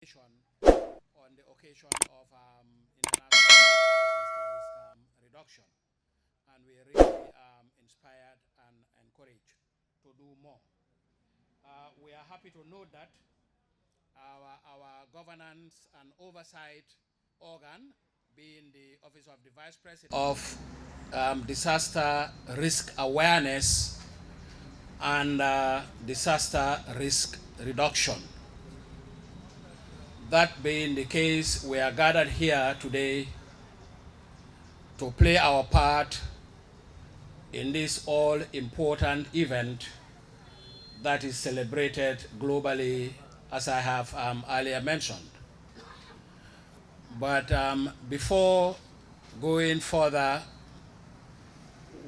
on the occasion of International Disaster Risk Reduction. And we're really inspired and encouraged to do more. We are happy to note that our governance and oversight organ, being the Office of the Vice President of Disaster Risk Awareness and Disaster Risk Reduction. That being the case, we are gathered here today to play our part in this all-important event that is celebrated globally, as I have earlier mentioned. But before going further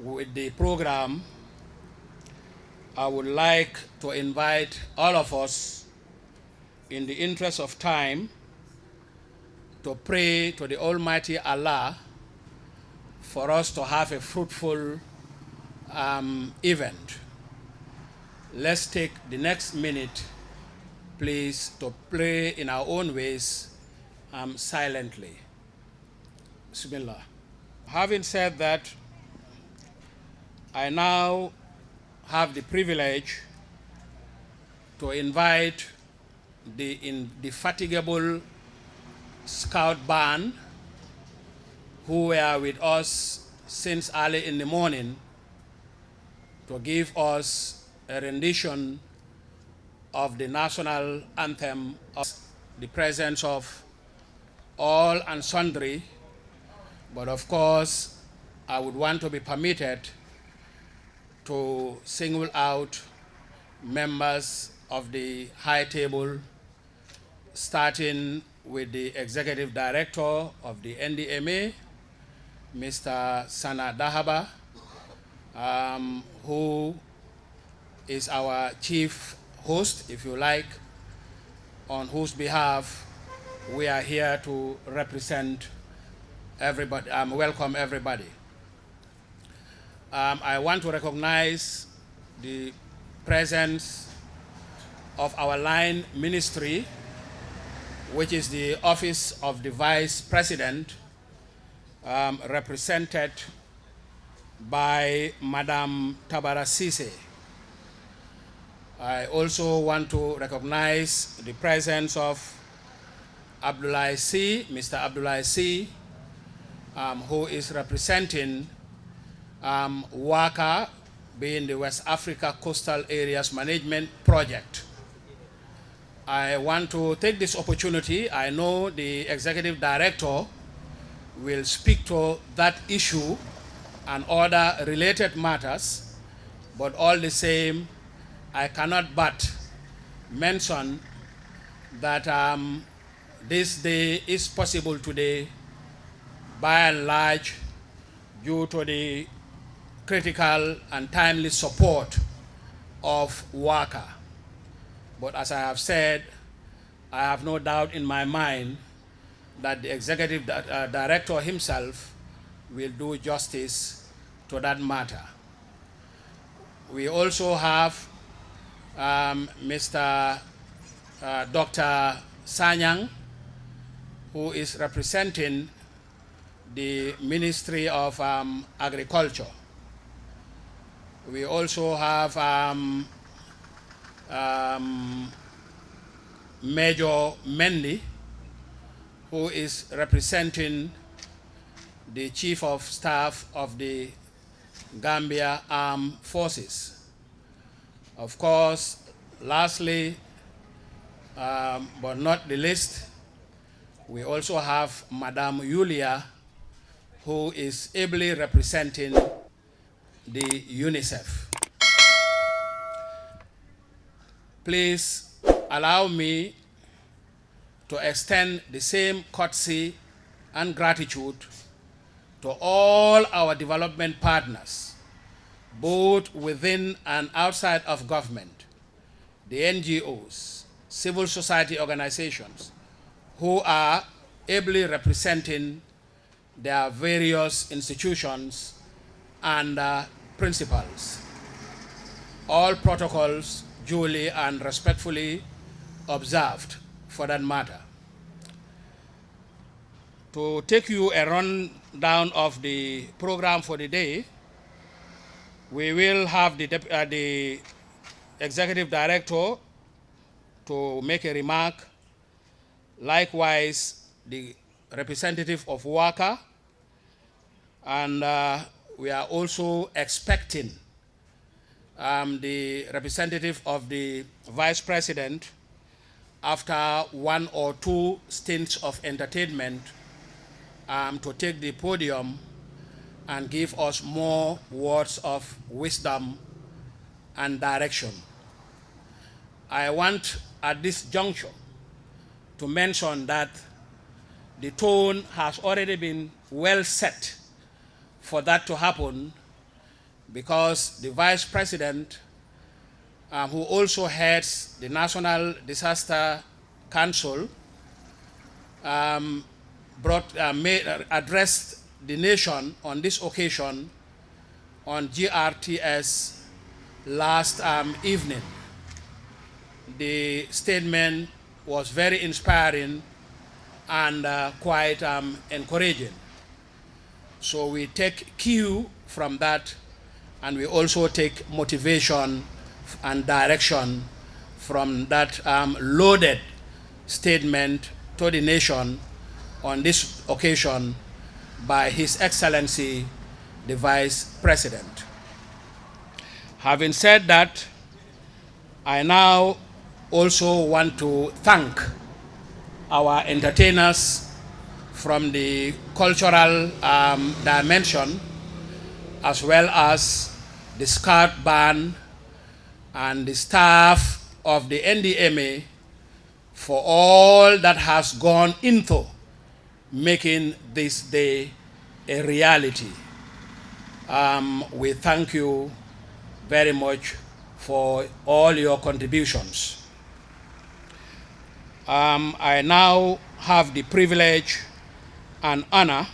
with the program, I would like to invite all of us, in the interest of time, to pray to the Almighty Allah for us to have a fruitful event. Let's take the next minute, please, to pray in our own ways silently. Bismillah. Having said that, I now have the privilege to invite the indefatigable Scout band who were with us since early in the morning to give us a rendition of the national anthem, of the presence of all and sundry. But of course, I would want to be permitted to single out members of the high table, starting with the Executive Director of the NDMA, Mr. Sana Dahaba, who is our chief host, if you like, on whose behalf we are here to represent everybody, welcome everybody. I want to recognize the presence of our line ministry, which is the Office of the Vice President, represented by Madam Tabara Sise. I also want to recognize the presence of Abdullah C, Mr. Abdullah C, who is representing WACA, being the West Africa Coastal Areas Management Project. I want to take this opportunity. I know the Executive Director will speak to that issue and other related matters, but all the same, I cannot but mention that this day is possible today by and large due to the critical and timely support of WACA. But as I have said, I have no doubt in my mind that the Executive Director himself will do justice to that matter. We also have Mr. Dr. Sanyang, who is representing the Ministry of Agriculture. We also have Major Mendy, who is representing the Chief of Staff of the Gambia Armed Forces. Of course, lastly, but not the least, we also have Madame Yulia, who is ably representing the UNICEF. Please allow me to extend the same courtesy and gratitude to all our development partners, both within and outside of government, the NGOs, civil society organizations, who are ably representing their various institutions and principles. All protocols duly and respectfully observed, for that matter. To take you a rundown of the program for the day, we will have the executive director to make a remark. Likewise, the representative of WACA, and we are also expecting the representative of the vice president, after one or two stints of entertainment, to take the podium and give us more words of wisdom and direction. I want at this juncture to mention that the tone has already been well set for that to happen, because the Vice President, who also heads the National Disaster Council, addressed the nation on this occasion on GRTS last evening. The statement was very inspiring and quite encouraging. So we take cue from that, and we also take motivation and direction from that loaded statement to the nation on this occasion by His Excellency, the Vice President. Having said that, I now also want to thank our entertainers from the cultural dimension, as well as the Scout Band and the staff of the NDMA, for all that has gone into making this day a reality. We thank you very much for all your contributions. I now have the privilege and honor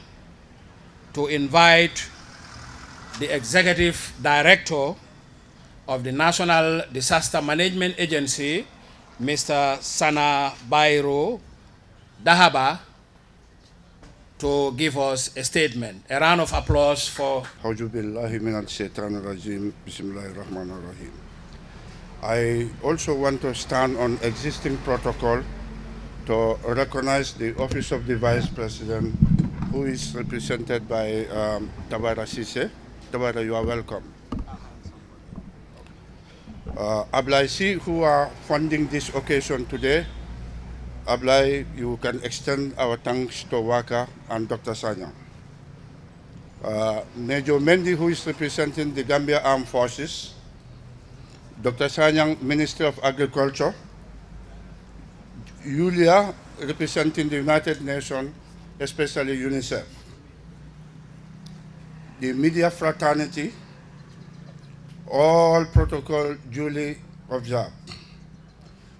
to invite the Executive Director of the National Disaster Management Agency, Mr. Sana Bairo Dahaba, to give us a statement. A round of applause for... I also want to stand on existing protocol to recognize the Office of the Vice President, who is represented by Tabara Sise. Tabara, you are welcome. Ablaisi, who are funding this occasion today, Ablai, you can extend our thanks to Waka and Dr. Sanya. Major Mendy, who is representing the Gambia Armed Forces, Dr. Sanyang, Minister of Agriculture, Julia, representing the United Nations, especially UNICEF, the media fraternity, all protocol duly observed.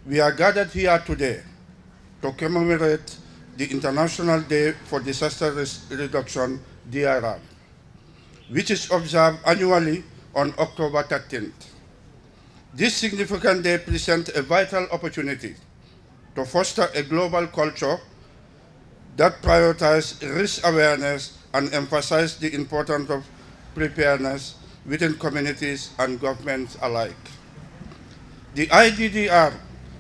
We are gathered here today to commemorate the International Day for Disaster Reduction, DRR, which is observed annually on October 13th. This significant day presents a vital opportunity to foster a global culture that prioritizes risk awareness and emphasizes the importance of preparedness within communities and governments alike. The IDDR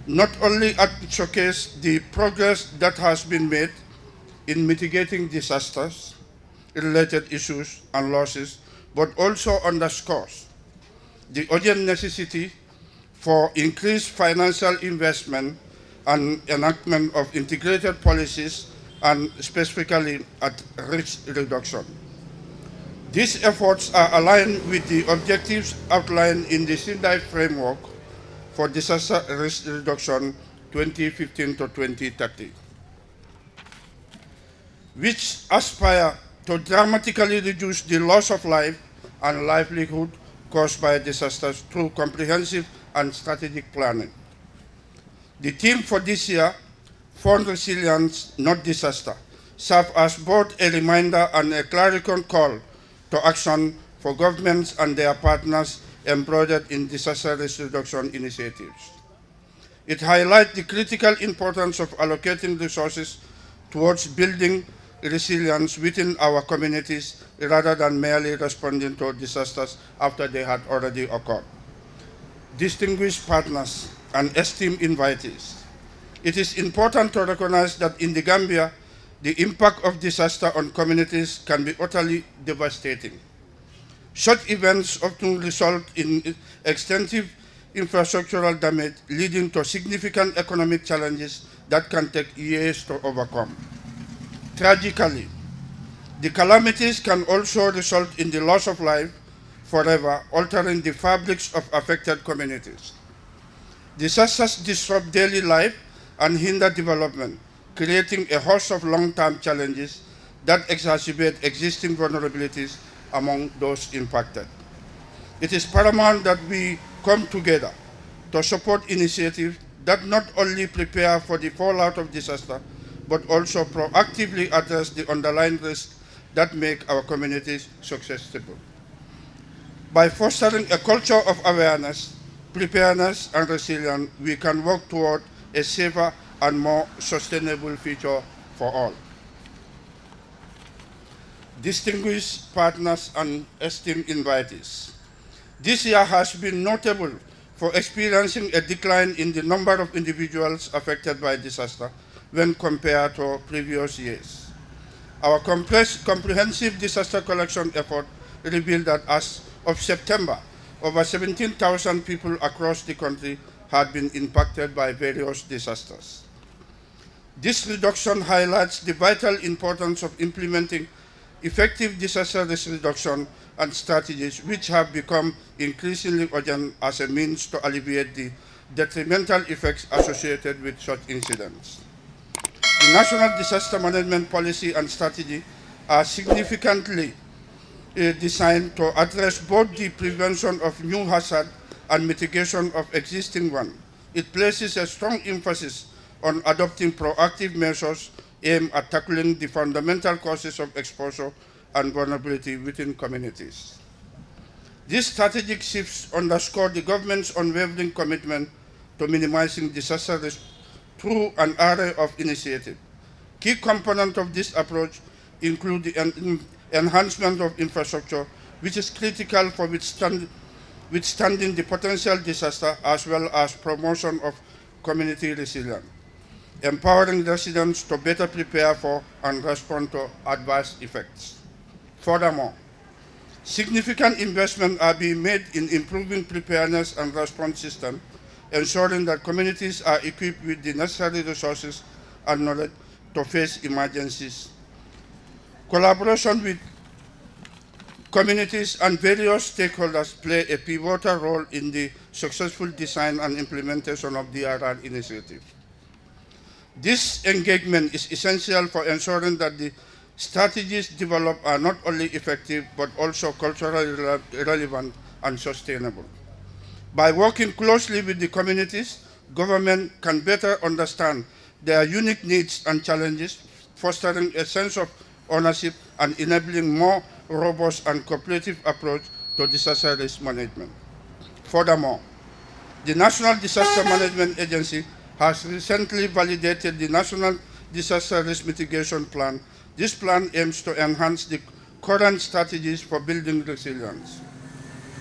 not only showcases the progress that has been made in mitigating disasters, related issues and losses, but also underscores the urgent necessity for increased financial investment and enactment of integrated policies, and specifically at risk reduction. These efforts are aligned with the objectives outlined in the Sendai Framework for Disaster Risk Reduction 2015 to 2030, which aspire to dramatically reduce the loss of life and livelihood caused by disasters through comprehensive and strategic planning. The theme for this year, Fund Resilience, Not Disaster, serves as both a reminder and a clarion call to action for governments and their partners embroidered in disaster risk reduction initiatives. It highlights the critical importance of allocating resources towards building resilience within our communities rather than merely responding to disasters after they had already occurred. Distinguished partners and esteemed invitees, it is important to recognize that in the Gambia, the impact of disaster on communities can be utterly devastating. Such events often result in extensive infrastructural damage, leading to significant economic challenges that can take years to overcome. Tragically, the calamities can also result in the loss of life forever, altering the fabrics of affected communities. Disasters disrupt daily life and hinder development, creating a host of long-term challenges that exacerbate existing vulnerabilities among those impacted. It is paramount that we come together to support initiatives that not only prepare for the fallout of disaster, but also proactively address the underlying risks that make our communities successful. By fostering a culture of awareness, preparedness, and resilience, we can work toward a safer and more sustainable future for all. Distinguished partners and esteemed invitees, this year has been notable for experiencing a decline in the number of individuals affected by disaster when compared to previous years. Our comprehensive disaster collection effort revealed that as of September, over 17,000 people across the country had been impacted by various disasters. This reduction highlights the vital importance of implementing effective disaster risk reduction and strategies which have become increasingly urgent as a means to alleviate the detrimental effects associated with such incidents. The National Disaster Management Policy and Strategy are significantly designed to address both the prevention of new hazards and mitigation of existing ones. It places a strong emphasis on adopting proactive measures aimed at tackling the fundamental causes of exposure and vulnerability within communities. These strategic shifts underscore the government's unwavering commitment to minimizing disaster risk through an array of initiatives. Key components of this approach include the enhancement of infrastructure, which is critical for withstanding the potential disaster, as well as promotion of community resilience, empowering residents to better prepare for and respond to adverse effects. Furthermore, significant investments are being made in improving preparedness and response systems, ensuring that communities are equipped with the necessary resources and knowledge to face emergencies. Collaboration with communities and various stakeholders play a pivotal role in the successful design and implementation of DRR initiative. This engagement is essential for ensuring that the strategies developed are not only effective but also culturally relevant and sustainable. By working closely with the communities, government can better understand their unique needs and challenges, fostering a sense of ownership and enabling more robust and cooperative approach to disaster risk management. Furthermore, the National Disaster Management Agency has recently validated the National Disaster Risk Mitigation Plan. This plan aims to enhance the current strategies for building resilience.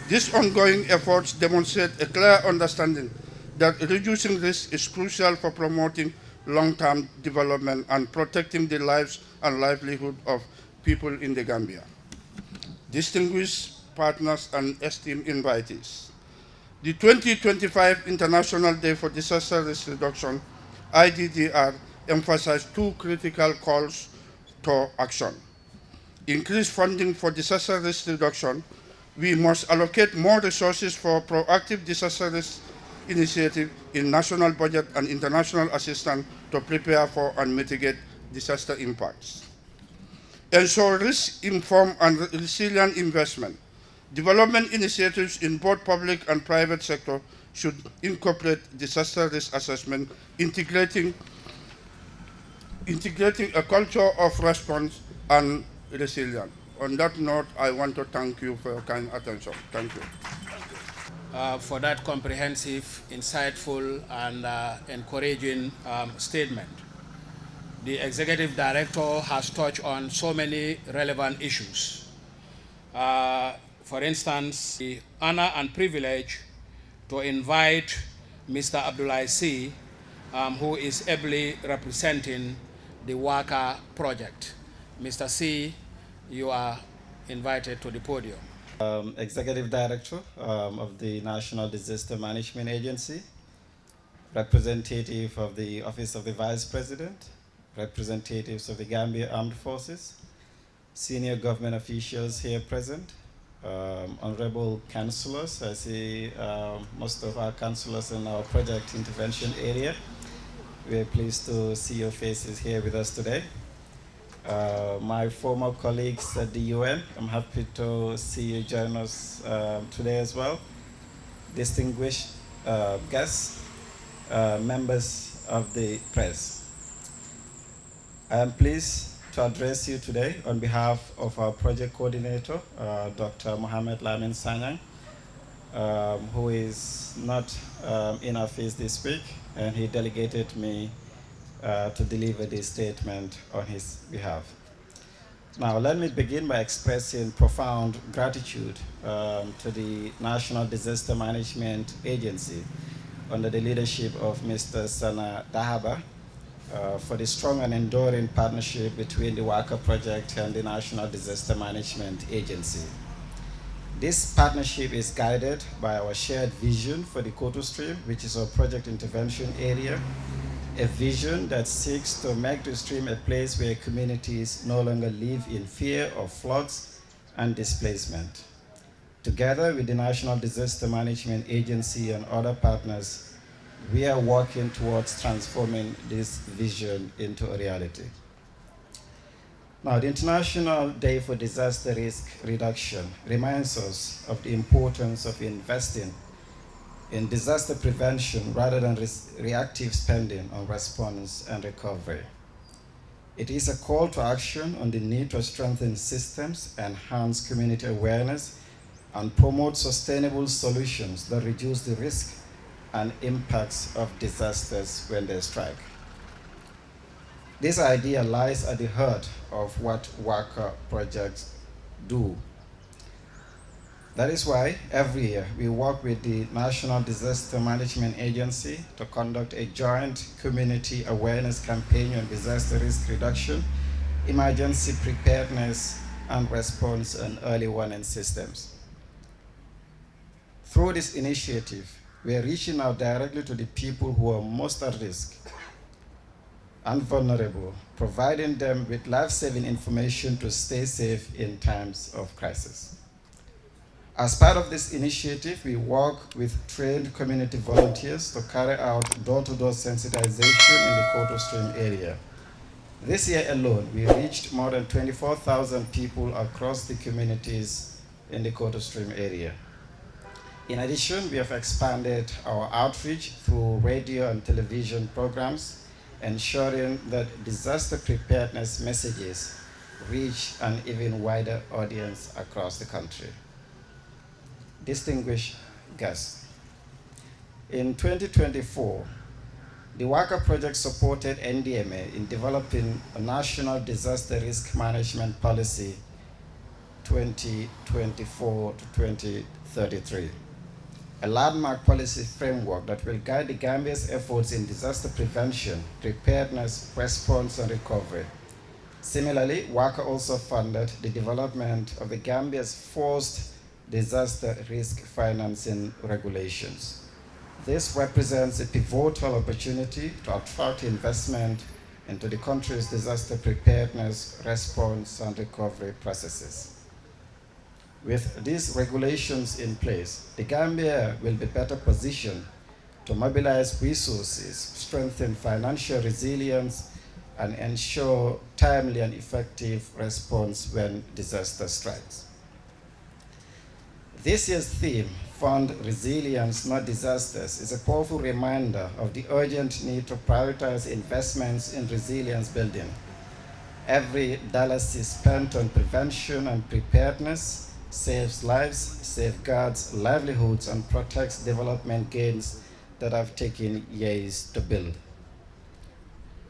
These ongoing efforts demonstrate a clear understanding that reducing risk is crucial for promoting long-term development and protecting the lives and livelihood of people in the Gambia. Distinguished partners and esteemed invitees, the 2025 International Day for Disaster Risk Reduction, IDDR, emphasized two critical calls to action. Increased funding for disaster risk reduction. We must allocate more resources for proactive disaster risk initiative in national budget and international assistance to prepare for and mitigate disaster impacts. Ensure risk-informed and resilient investment. Development initiatives in both public and private sector should incorporate disaster risk assessment, integrating a culture of response and resilience. On that note, I want to thank you for your kind attention. Thank you. For that comprehensive, insightful, and encouraging statement. the executive director has touched on so many relevant issues. For instance, the honor and privilege to invite Mr. Abdullah C., who is ably representing the WACA project. Mr. C., you are invited to the podium. Executive Director of the National Disaster Management Agency, representative of the Office of the Vice President, representatives of the Gambia Armed Forces, senior government officials here present, honorable councillors. I see most of our councillors in our project intervention area. We are pleased to see your faces here with us today. My former colleagues at the UN, I'm happy to see you join us today as well. Distinguished guests, members of the press. I am pleased to address you today on behalf of our project coordinator, Dr. Mohamed Lamin Sanyang, who is not in office this week, and he delegated me to deliver this statement on his behalf. Now, let me begin by expressing profound gratitude to the National Disaster Management Agency under the leadership of Mr. Sana Dahaba for the strong and enduring partnership between the WACA project and the National Disaster Management Agency. This partnership is guided by our shared vision for the Koto Stream, which is our project intervention area, a vision that seeks to make the stream a place where communities no longer live in fear of floods and displacement. Together with the National Disaster Management Agency and other partners, we are working towards transforming this vision into a reality. Now, the International Day for Disaster Risk Reduction reminds us of the importance of investing in disaster prevention rather than reactive spending on response and recovery. It is a call to action on the need to strengthen systems, enhance community awareness, and promote sustainable solutions that reduce the risk and impacts of disasters when they strike. This idea lies at the heart of what WACA projects do. That is why every year we work with the National Disaster Management Agency to conduct a joint community awareness campaign on disaster risk reduction, emergency preparedness, and response and early warning systems. Through this initiative, we are reaching out directly to the people who are most at risk and vulnerable, providing them with life-saving information to stay safe in times of crisis. As part of this initiative, we work with trained community volunteers to carry out door-to-door sensitization in the Koto Stream area. This year alone, we reached more than 24,000 people across the communities in the Koto Stream area. In addition, we have expanded our outreach through radio and television programs, ensuring that disaster preparedness messages reach an even wider audience across the country. Distinguished guests, in 2024, the WACA project supported NDMA in developing a National Disaster Risk Management Policy 2024 to 2033, a landmark policy framework that will guide the Gambia's efforts in disaster prevention, preparedness, response, and recovery. Similarly, WACA also funded the development of the Gambia's first disaster risk financing regulations. This represents a pivotal opportunity to attract investment into the country's disaster preparedness, response, and recovery processes. With these regulations in place, the Gambia will be better positioned to mobilize resources, strengthen financial resilience, and ensure timely and effective response when disaster strikes. This year's theme, Fund Resilience, Not Disasters, is a powerful reminder of the urgent need to prioritize investments in resilience building. Every dollar spent on prevention and preparedness saves lives, safeguards livelihoods, and protects development gains that have taken years to build.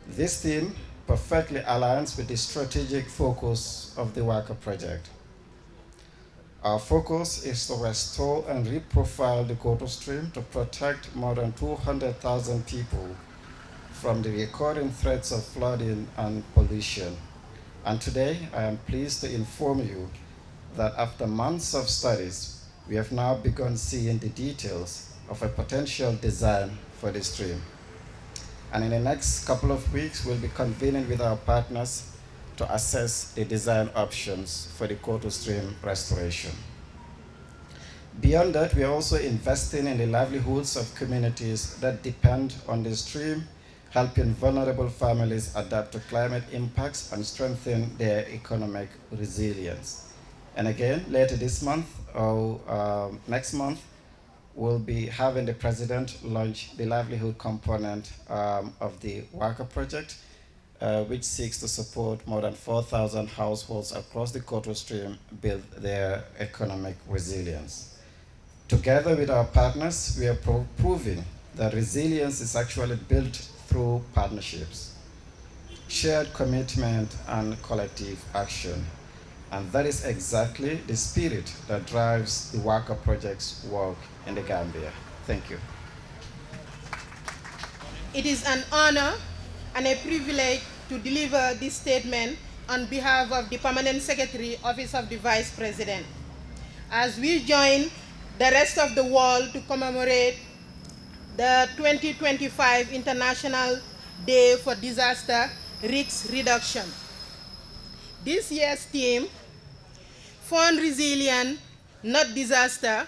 This theme perfectly aligns with the strategic focus of the WACA project. Our focus is to restore and reprofile the Koto stream to protect more than 200,000 people from the recurring threats of flooding and pollution. And today, I am pleased to inform you that after months of studies, we have now begun seeing the details of a potential design for the stream. And in the next couple of weeks, we'll be convening with our partners to assess the design options for the Koto stream restoration. Beyond that, we are also investing in the livelihoods of communities that depend on the stream, helping vulnerable families adapt to climate impacts and strengthen their economic resilience. And again, later this month or next month, we'll be having the President launch the livelihood component of the WACA project, which seeks to support more than 4,000 households across the Koto stream build their economic resilience. Together with our partners, we are proving that resilience is actually built through partnerships, shared commitment, and collective action. And that is exactly the spirit that drives the WACA project's work in the Gambia. Thank you. It is an honor and a privilege to deliver this statement on behalf of the Permanent Secretary, Office of the Vice President, as we join the rest of the world to commemorate the 2025 International Day for Disaster Risk Reduction. This year's theme, Fund Resilience, Not Disaster,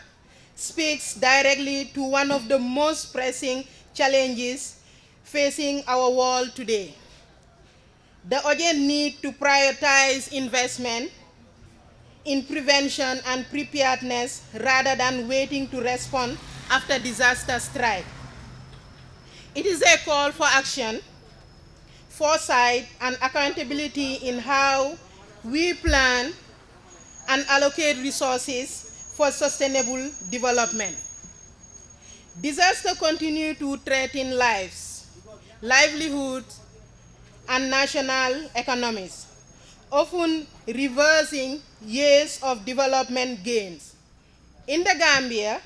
speaks directly to one of the most pressing challenges facing our world today: the urgent need to prioritize investment in prevention and preparedness rather than waiting to respond after disaster strike. It is a call for action, foresight, and accountability in how we plan and allocate resources for sustainable development. Disasters continue to threaten lives, livelihoods, and national economies, often reversing years of development gains. In the Gambia,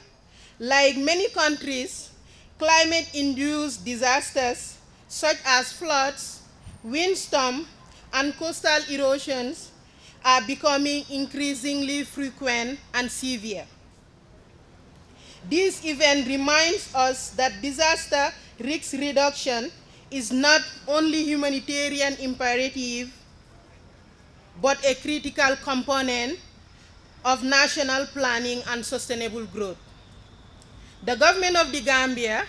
like many countries, climate-induced disasters such as floods, windstorms, and coastal erosions are becoming increasingly frequent and severe. This event reminds us that disaster risk reduction is not only a humanitarian imperative, but a critical component of national planning and sustainable growth. The government of the Gambia,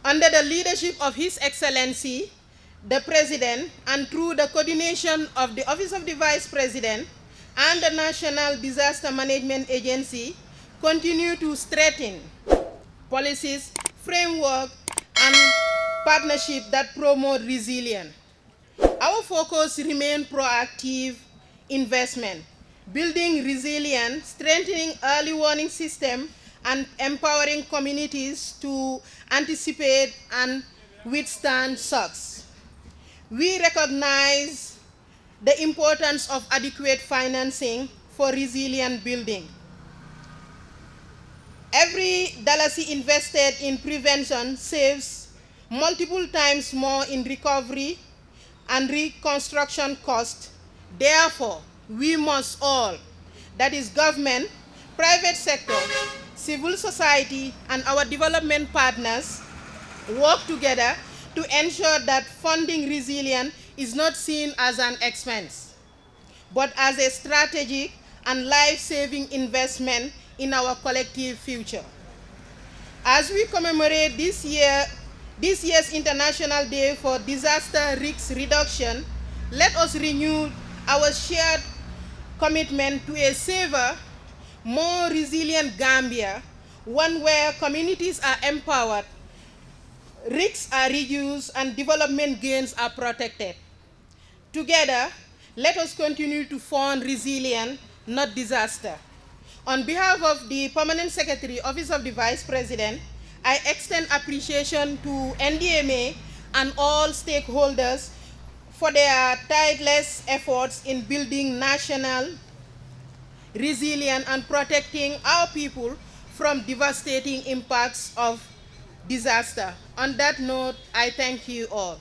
under the leadership of His Excellency, the President, and through the coordination of the Office of the Vice President and the National Disaster Management Agency, continue to strengthen policies, framework, and partnerships that promote resilience. Our focus remains proactive investment, building resilience, strengthening early warning systems, and empowering communities to anticipate and withstand shocks. We recognize the importance of adequate financing for resilient building. Every dollar invested in prevention saves multiple times more in recovery and reconstruction costs. Therefore, we must all, that is government, private sector, civil society, and our development partners, work together to ensure that funding resilience is not seen as an expense, but as a strategic and life-saving investment in our collective future. As we commemorate this year's International Day for Disaster Risk Reduction, let us renew our shared commitment to a safer, more resilient Gambia, one where communities are empowered, risks are reduced, and development gains are protected. Together, let us continue to fund resilience, not disaster. On behalf of the Permanent Secretary, Office of the Vice President, I extend appreciation to NDMA and all stakeholders for their tireless efforts in building national resilience and protecting our people from devastating impacts of disaster. On that note, I thank you all.